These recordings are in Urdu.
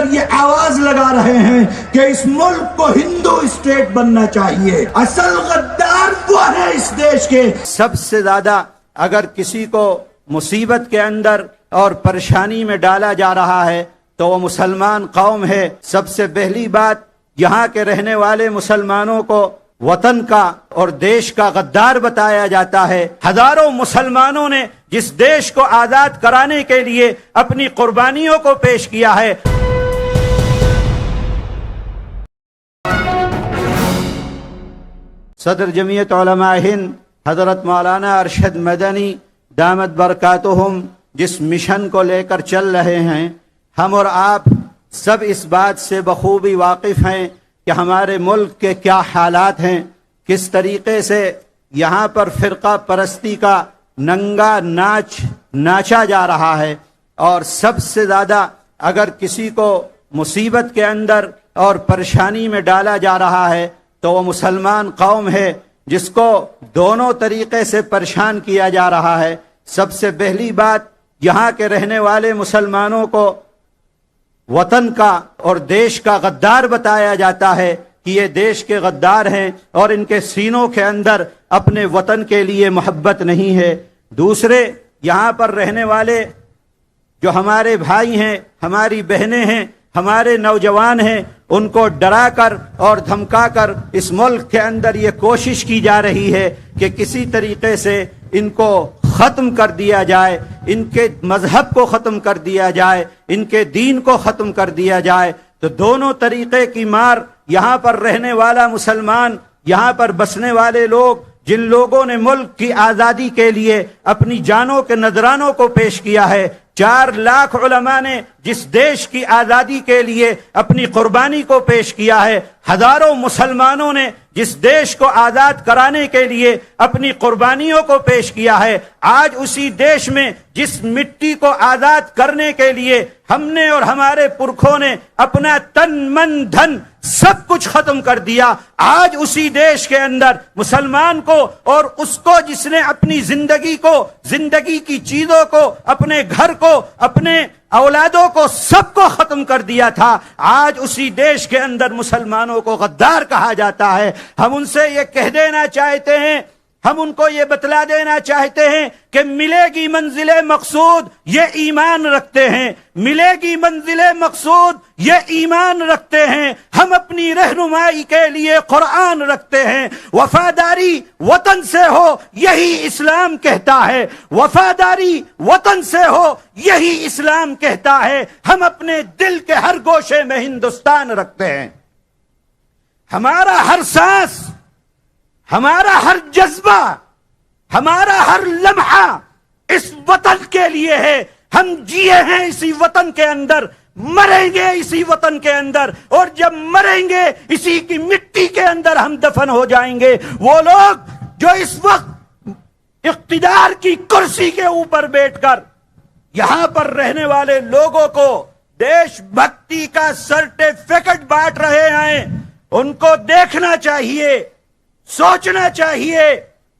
کر یہ آواز لگا رہے ہیں کہ اس ملک کو ہندو اسٹیٹ بننا چاہیے. اصل غدار وہ ہے اس دیش کے. سب سے زیادہ اگر کسی کو مصیبت کے اندر اور پریشانی میں ڈالا جا رہا ہے تو وہ مسلمان قوم ہے. سب سے پہلی بات، یہاں کے رہنے والے مسلمانوں کو وطن کا اور دیش کا غدار بتایا جاتا ہے. ہزاروں مسلمانوں نے جس دیش کو آزاد کرانے کے لیے اپنی قربانیوں کو پیش کیا ہے. صدر جمعیت علماء ہند حضرت مولانا ارشد مدنی دامت برکاتہم جس مشن کو لے کر چل رہے ہیں، ہم اور آپ سب اس بات سے بخوبی واقف ہیں کہ ہمارے ملک کے کیا حالات ہیں، کس طریقے سے یہاں پر فرقہ پرستی کا ننگا ناچ ناچا جا رہا ہے. اور سب سے زیادہ اگر کسی کو مصیبت کے اندر اور پریشانی میں ڈالا جا رہا ہے تو وہ مسلمان قوم ہے جس کو دونوں طریقے سے پریشان کیا جا رہا ہے. سب سے پہلی بات، یہاں کے رہنے والے مسلمانوں کو وطن کا اور دیش کا غدار بتایا جاتا ہے کہ یہ دیش کے غدار ہیں اور ان کے سینوں کے اندر اپنے وطن کے لیے محبت نہیں ہے. دوسرے، یہاں پر رہنے والے جو ہمارے بھائی ہیں، ہماری بہنیں ہیں، ہمارے نوجوان ہیں، ان کو ڈرا کر اور دھمکا کر اس ملک کے اندر یہ کوشش کی جا رہی ہے کہ کسی طریقے سے ان کو ختم کر دیا جائے، ان کے مذہب کو ختم کر دیا جائے، ان کے دین کو ختم کر دیا جائے. تو دونوں طریقے کی مار یہاں پر رہنے والا مسلمان، یہاں پر بسنے والے لوگ، جن لوگوں نے ملک کی آزادی کے لیے اپنی جانوں کے نذرانوں کو پیش کیا ہے. 4 لاکھ علماء نے جس دیش کی آزادی کے لیے اپنی قربانی کو پیش کیا ہے، ہزاروں مسلمانوں نے جس دیش کو آزاد کرانے کے لیے اپنی قربانیوں کو پیش کیا ہے، آج اسی دیش میں جس مٹی کو آزاد کرنے کے لیے ہم نے اور ہمارے پرکھوں نے اپنا تن من دھن سب کچھ ختم کر دیا، آج اسی دیش کے اندر مسلمان کو اور اس کو جس نے اپنی زندگی کو، زندگی کی چیزوں کو، اپنے گھر کو، اپنے اولادوں کو، سب کو ختم کر دیا تھا، آج اسی دیش کے اندر مسلمانوں کو غدار کہا جاتا ہے. ہم ان سے یہ کہہ دینا چاہتے ہیں، ہم ان کو یہ بتلا دینا چاہتے ہیں کہ ملے گی منزل مقصود یہ ایمان رکھتے ہیں، ملے گی منزل مقصود یہ ایمان رکھتے ہیں. ہم اپنی رہنمائی کے لیے قرآن رکھتے ہیں. وفاداری وطن سے ہو یہی اسلام کہتا ہے، وفاداری وطن سے ہو یہی اسلام کہتا ہے. ہم اپنے دل کے ہر گوشے میں ہندوستان رکھتے ہیں. ہمارا ہر سانس، ہمارا ہر جذبہ، ہمارا ہر لمحہ اس وطن کے لیے ہے. ہم جیے ہیں اسی وطن کے اندر، مریں گے اسی وطن کے اندر، اور جب مریں گے اسی کی مٹی کے اندر ہم دفن ہو جائیں گے. وہ لوگ جو اس وقت اقتدار کی کرسی کے اوپر بیٹھ کر یہاں پر رہنے والے لوگوں کو دیش بھکتی کا سرٹیفکیٹ بانٹ رہے ہیں، ان کو دیکھنا چاہیے، سوچنا چاہیے،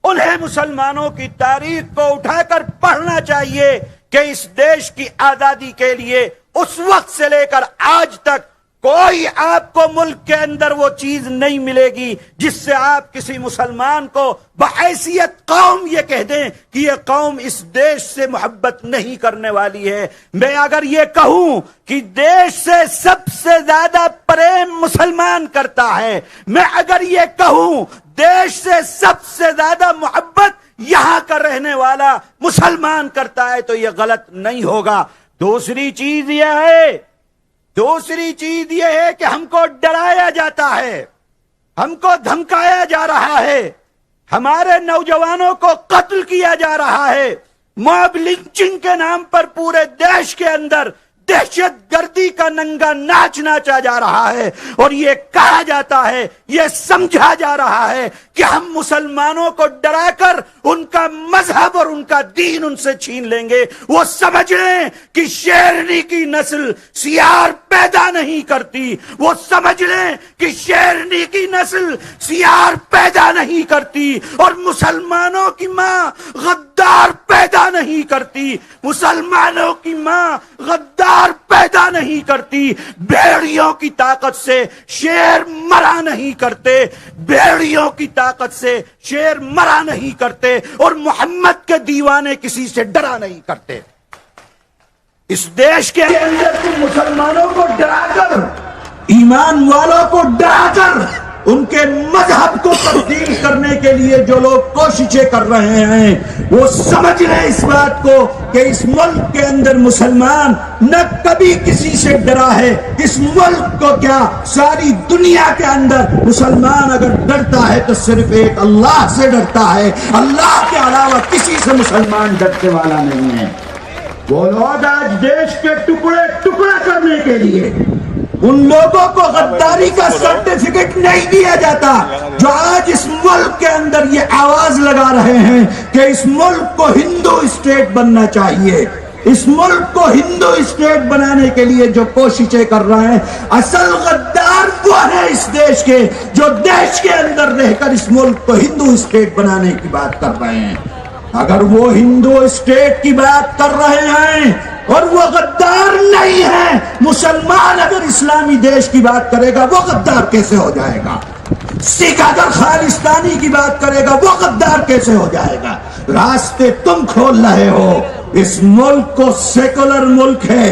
انہیں مسلمانوں کی تاریخ کو اٹھا کر پڑھنا چاہیے کہ اس دیش کی آزادی کے لیے اس وقت سے لے کر آج تک کوئی آپ کو ملک کے اندر وہ چیز نہیں ملے گی جس سے آپ کسی مسلمان کو بحیثیت قوم یہ کہہ دیں کہ یہ قوم اس دیش سے محبت نہیں کرنے والی ہے. میں اگر یہ کہوں کہ دیش سے سب سے زیادہ پریم مسلمان کرتا ہے، میں اگر یہ کہوں دیش سے سب سے زیادہ محبت یہاں کا رہنے والا مسلمان کرتا ہے تو یہ غلط نہیں ہوگا. دوسری چیز یہ ہے کہ ہم کو ڈرایا جاتا ہے، ہم کو دھمکایا جا رہا ہے، ہمارے نوجوانوں کو قتل کیا جا رہا ہے، موب لنچنگ کے نام پر پورے دیش کے اندر دہشت گردی کا ننگا ناچ ناچا جا رہا ہے، اور یہ کہا جاتا ہے، یہ سمجھا جا رہا ہے کہ ہم مسلمانوں کو ڈرا کر ان کا مذہب اور ان کا دین ان سے چھین لیں گے. وہ سمجھ لیں کہ شیرنی کی نسل سیار پیدا نہیں کرتی، وہ سمجھ لیں کہ شیرنی کی نسل سیار پیدا نہیں کرتی، اور مسلمانوں کی ماں غدار پیدا نہیں کرتی، مسلمانوں کی ماں غدار پیدا مرا نہیں کرتی، بھیڑیوں کی طاقت سے شیر مرا نہیں کرتے، بھیڑیوں کی طاقت سے شیر مرا نہیں کرتے، اور محمد کے دیوانے کسی سے ڈرا نہیں کرتے۔ اس دیش کے اندر تم مسلمانوں کو ڈرا کر، ایمان والوں کو ڈرا کر، ان کے مذہب کو تبدیل کرنے کے لیے جو لوگ کوششیں کر رہے ہیں وہ سمجھ لیں اس بات کو کہ اس ملک کے اندر مسلمان نہ کبھی کسی سے ڈرا ہے۔ اس ملک کو کیا، ساری دنیا کے اندر مسلمان اگر ڈرتا ہے تو صرف ایک اللہ سے ڈرتا ہے، اللہ کے علاوہ کسی سے مسلمان ڈرنے والا نہیں ہے۔ وہ لوگ آج دیش کے ٹکڑے ٹکڑا کرنے کے لیے ان لوگوں کو غداری کا سرٹیفکیٹ نہیں دیا جاتا جو آج اس ملک کے اندر یہ آواز لگا رہے ہیں کہ اس ملک کو ہندو اسٹیٹ بننا چاہیے، اس ملک کو ہندو اسٹیٹ بنانے کے لیے جو کوششیں کر رہے ہیں، اصل غدار وہ ہے اس دیش کے جو دیش کے اندر رہ کر اس ملک کو ہندو اسٹیٹ بنانے کی بات کر رہے ہیں۔ اگر وہ ہندو اسٹیٹ کی بات کر رہے ہیں اور وہ غدار نہیں ہے، مسلمان اگر اسلامی دیش کی بات کرے گا وہ غدار کیسے ہو جائے گا؟ سکھ اگر خالستانی کی بات کرے گا وہ غدار کیسے ہو جائے گا؟ راستے تم کھول رہے ہو۔ اس ملک کو سیکولر ملک ہے،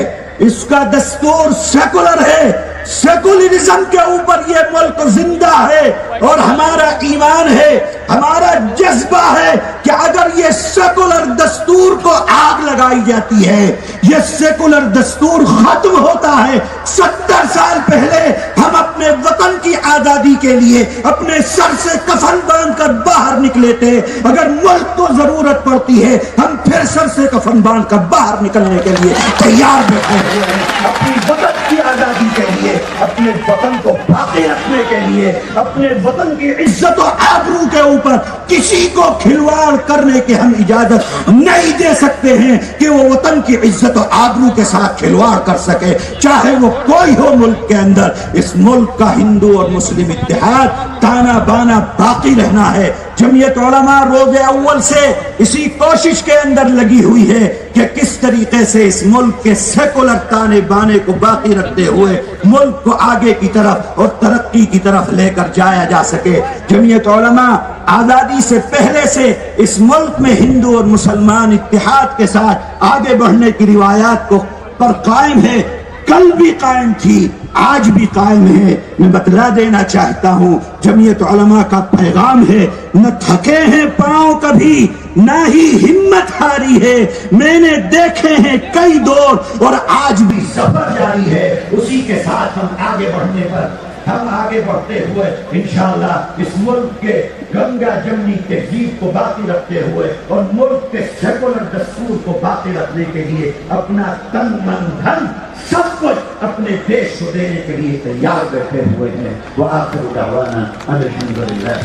اس کا دستور سیکولر ہے، سیکولرزم کے اوپر یہ ملک زندہ ہے، اور ہمارا ایمان ہے، ہمارا جذبہ ہے کہ اگر یہ سیکولر دستور کو آگ لگائی جاتی ہے، یہ سیکولر دستور ختم ہوتا ہے۔ 70 سال پہلے ہم اپنے وطن کی آزادی کے لیے اپنے سر سے کفن باندھ کر باہر نکلے تھے، اگر ملک کو ضرورت پڑتی ہے ہم پھر سر سے کفن باندھ کر باہر نکلنے کے لیے تیار بیٹھے ہوئے ہیں، اپنی وطن کی آزادی کے لیے، اپنے وطن کو باقی رکھنے کے لیے، اپنے وطن کی عزت و آبرو کے اوپر کسی کو کھلواڑ کرنے کی ہم اجازت نہیں دے سکتے ہیں کہ وہ وطن کی عزت و آبرو کے ساتھ کھلواڑ کر سکے، چاہے وہ کوئی ہو ملک کے اندر۔ اس ملک کا ہندو اور مسلم اتحاد تانا بانا باقی رہنا ہے۔ جمعیت علماء روز اول سے اسی کوشش کے اندر لگی ہوئی ہے کہ کس طریقے سے اس ملک کے سیکولر تانے بانے کو باقی رکھتے ہوئے ملک کو آگے کی طرف اور ترقی کی طرف لے کر جایا جا سکے۔ جمعیت علماء آزادی سے پہلے سے اس ملک میں ہندو اور مسلمان اتحاد کے ساتھ آگے بڑھنے کی روایات کو پر قائم ہے، کل بھی قائم تھی، آج بھی قائم ہے۔ میں بتلا دینا چاہتا ہوں، جمعیت علماء کا پیغام ہے، نہ تھکے ہیں پاؤں کبھی، نہ ہی ہمت ہاری ہے، میں نے دیکھے ہیں کئی دور اور آج بھی سفر جاری ہے۔ اسی کے ساتھ ہم آگے بڑھنے پر، ہم آگے بڑھتے ہوئے انشاءاللہ اس ملک کے گنگا جمنی تہذیب کو باقی رکھتے ہوئے اور ملک کے سیکولر دستور کو باقی رکھنے کے لیے اپنا تن من دھن سب کچھ اپنے دیش کو دینے کے لیے تیار بیٹھے ہوئے ہیں۔ وآخر دعوانا الحمدللہ۔